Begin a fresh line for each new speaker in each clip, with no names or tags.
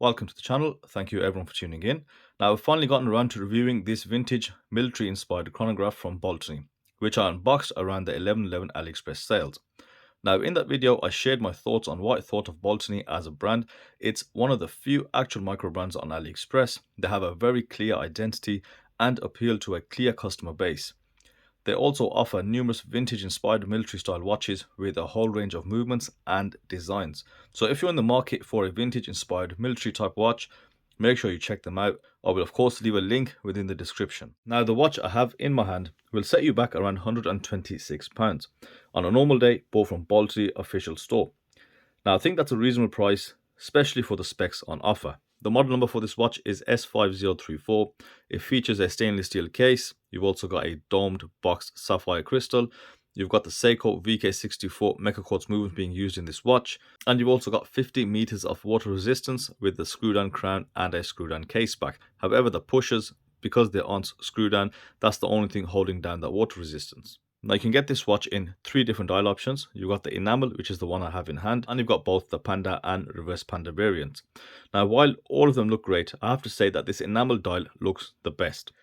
Welcome to the channel. Thank you everyone for tuning in. Now I've finally gotten around to reviewing this vintage military inspired chronograph from Baltany, which I unboxed around the 11/11 AliExpress sales. Now in that video I shared my thoughts on what I thought of Baltany as a brand. It's one of the few actual micro brands on AliExpress. They have a very clear identity and appeal to a clear customer base. They also offer numerous vintage-inspired military-style watches with a whole range of movements and designs. So if you're in the market for a vintage-inspired military-type watch, make sure you check them out. I will of course leave a link within the description. Now the watch I have in my hand will set you back around £126 on a normal day, bought from Baltany official store. Now I think that's a reasonable price, especially for the specs on offer. The model number for this watch is S5034. It features a stainless steel case. You've also got a domed boxed sapphire crystal. You've got the Seiko VK64 Mecha Quartz movement being used in this watch. And you've also got 50 meters of water resistance with the screw down crown and a screw down case back. However, the pushers, because they aren't screwed down, that's the only thing holding down that water resistance. Now you can get this watch in three different dial options. You've got the Enamel, which is the one I have in hand, and you've got both the Panda and Reverse Panda variants. Now while all of them look great, I have to say that this Enamel dial looks the best.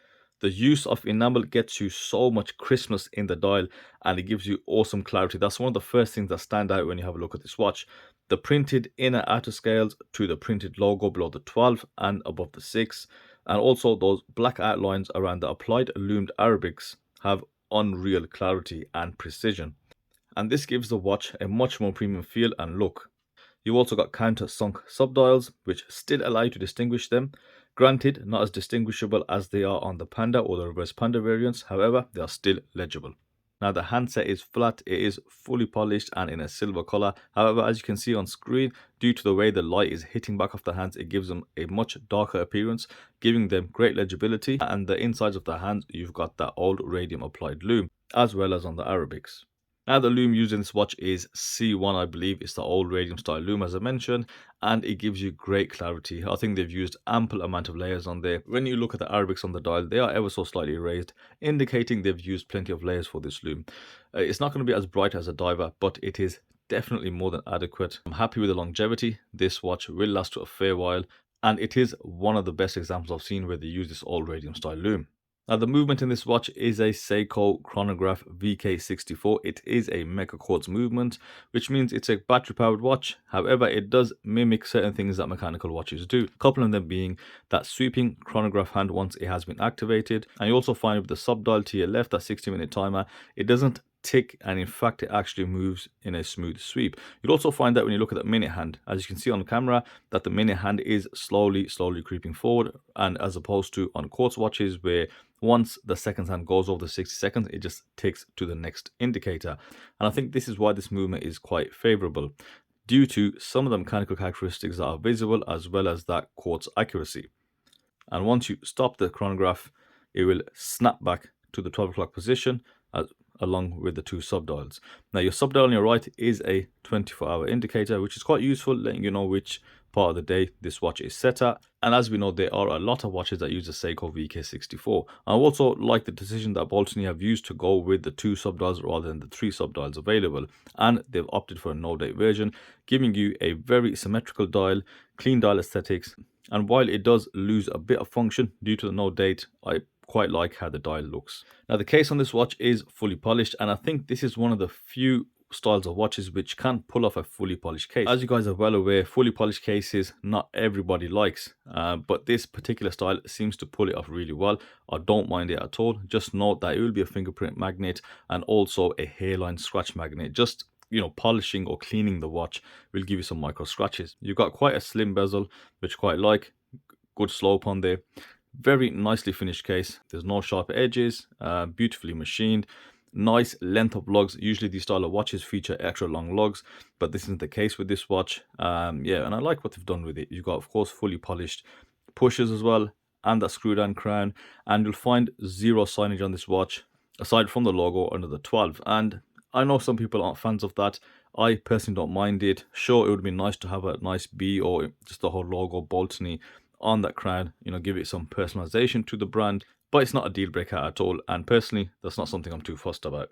The use of Enamel gets you so much crispness in the dial and it gives you awesome clarity. That's one of the first things that stand out when you have a look at this watch. The printed inner outer scales to the printed logo below the 12 and above the 6, and also those black outlines around the applied loomed Arabics have unreal clarity and precision, and this gives the watch a much more premium feel and look. You also got counter-sunk subdials which still allow you to distinguish them. Granted, not as distinguishable as they are on the Panda or the Reverse Panda variants, however they are still legible. Now the handset is flat, it is fully polished and in a silver color. However, as you can see on screen, due to the way the light is hitting back off the hands, it gives them a much darker appearance, giving them great legibility. And the insides of the hands, you've got that old radium applied loom, as well as on the Arabics. Now the loom used in this watch is C1, I believe. It's the old radium style loom as I mentioned, and it gives you great clarity. I think they've used ample amount of layers on there. When you look at the Arabics on the dial, they are ever so slightly raised, indicating they've used plenty of layers for this loom. It's not going to be as bright as a diver, but it is definitely more than adequate. I'm happy with the longevity. This watch will last for a fair while, and it is one of the best examples I've seen where they use this old radium style loom. Now the movement in this watch is a Seiko Chronograph VK64. It is a Mecha Quartz movement, which means it's a battery powered watch. However, it does mimic certain things that mechanical watches do. A couple of them being that sweeping chronograph hand once it has been activated. And you also find with the subdial to your left, that 60-minute timer, it doesn't tick, and in fact it actually moves in a smooth sweep. You'll also find that when you look at the minute hand, as you can see on camera, that the minute hand is slowly creeping forward, and as opposed to on quartz watches where once the seconds hand goes over the 60 seconds, it just ticks to the next indicator. And I think this is why this movement is quite favorable, due to some of the mechanical characteristics that are visible as well as that quartz accuracy. And once you stop the chronograph, it will snap back to the 12 o'clock position along with the two subdials. Now your subdial on your right is a 24-hour indicator, which is quite useful, letting you know which part of the day this watch is set at. And as we know, there are a lot of watches that use the Seiko VK64. I also like the decision that Baltany have used to go with the two subdials rather than the three subdials available, and they've opted for a no date version, giving you a very symmetrical dial, clean dial aesthetics. And while it does lose a bit of function due to the no date, I quite like how the dial looks. Now the case on this watch is fully polished, and I think this is one of the few styles of watches which can pull off a fully polished case. As you guys are well aware, fully polished cases not everybody likes, but this particular style seems to pull it off really well. I don't mind it at all. Just note that it will be a fingerprint magnet and also a hairline scratch magnet. Just, you know, polishing or cleaning the watch will give you some micro scratches. You've got quite a slim bezel, which I quite like. Good slope on there. Very nicely finished case. There's no sharp edges, beautifully machined. Nice length of lugs. Usually these style of watches feature extra long lugs, but this isn't the case with this watch. Yeah, and I like what they've done with it. You've got, of course, fully polished pushers as well, and that screw down crown, and you'll find zero signage on this watch aside from the logo under the 12. And I know some people aren't fans of that. I personally don't mind it. Sure, it would be nice to have a nice B or just the whole logo Baltany on that crown, you know, give it some personalization to the brand, but it's not a deal breaker at all, and personally that's not something I'm too fussed about.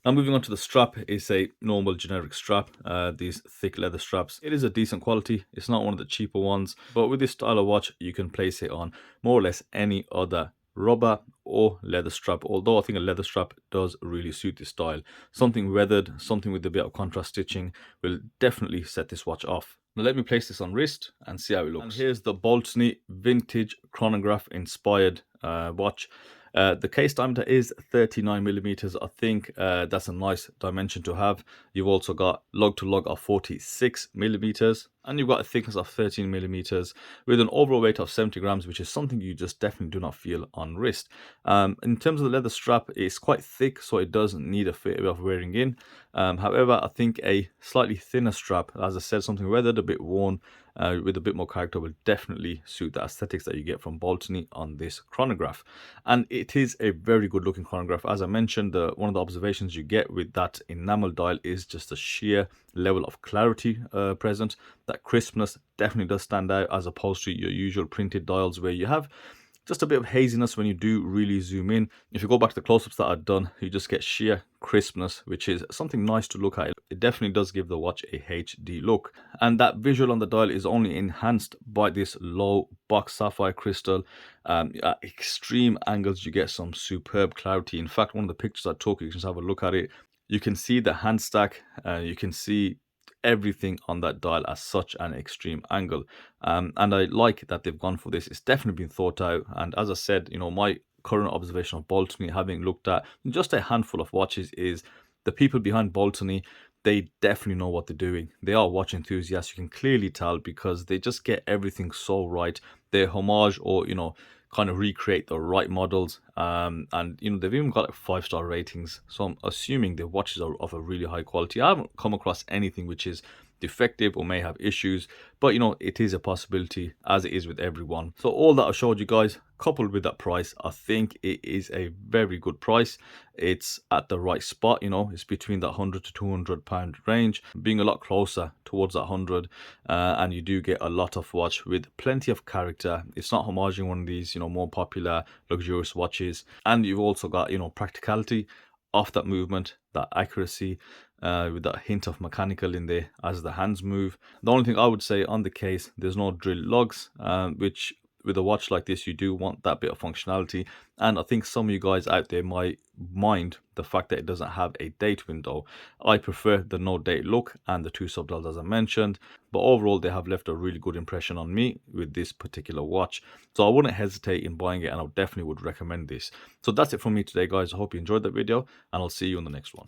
Now moving on to the strap, it's a normal generic strap, these thick leather straps. It is a decent quality, it's not one of the cheaper ones, but with this style of watch you can place it on more or less any other rubber or leather strap, although I think a leather strap does really suit this style. Something weathered, something with a bit of contrast stitching will definitely set this watch off. Now let me place this on wrist and see how it looks. And here's the Baltany Vintage Chronograph inspired watch. The case diameter is 39 millimeters. I think that's a nice dimension to have. You've also got lug to lug of 46 millimeters, and you've got a thickness of 13 millimeters with an overall weight of 70 grams, which is something you just definitely do not feel on wrist. In terms of the leather strap, it's quite thick, so it doesn't need a bit of wearing in. However, I think a slightly thinner strap, as I said, something weathered, a bit worn, with a bit more character, will definitely suit the aesthetics that you get from Baltany on this chronograph. And it is a very good looking chronograph. As I mentioned, one of the observations you get with that enamel dial is just the sheer level of clarity present. That crispness definitely does stand out as opposed to your usual printed dials where you have just a bit of haziness when you do really zoom in. If you go back to the close-ups that I've done, you just get sheer crispness, which is something nice to look at. It definitely does give the watch a HD look. And that visual on the dial is only enhanced by this low box sapphire crystal. At extreme angles, you get some superb clarity. In fact, one of the pictures I took, you can just have a look at it. You can see the hand stack, you can see everything on that dial at such an extreme angle, and I like that they've gone for this. It's definitely been thought out, and as I said, you know, my current observation of Baltany, having looked at just a handful of watches, is the people behind Baltany, they definitely know what they're doing. They are watch enthusiasts, you can clearly tell, because they just get everything so right. They homage, or you know, kind of recreate the right models, and you know, they've even got like 5-star ratings, so I'm assuming the watches are of a really high quality. I haven't come across anything which is defective or may have issues, but you know, it is a possibility, as it is with everyone. So all that I showed you guys, coupled with that price, I think it is a very good price. It's at the right spot, you know, it's between that 100 to 200 pound range, being a lot closer towards that 100, and you do get a lot of watch with plenty of character. It's not homaging one of these, you know, more popular luxurious watches, and you've also got, you know, practicality of that movement, that accuracy, with that hint of mechanical in there as the hands move. The only thing I would say on the case, there's no drill lugs, which with a watch like this, you do want that bit of functionality. And I think some of you guys out there might mind the fact that it doesn't have a date window. I prefer the no date look and the 2 subdials as I mentioned, but overall they have left a really good impression on me with this particular watch, so I wouldn't hesitate in buying it, and I definitely would recommend this. So that's it from me today, guys. I hope you enjoyed that video, and I'll see you in the next one.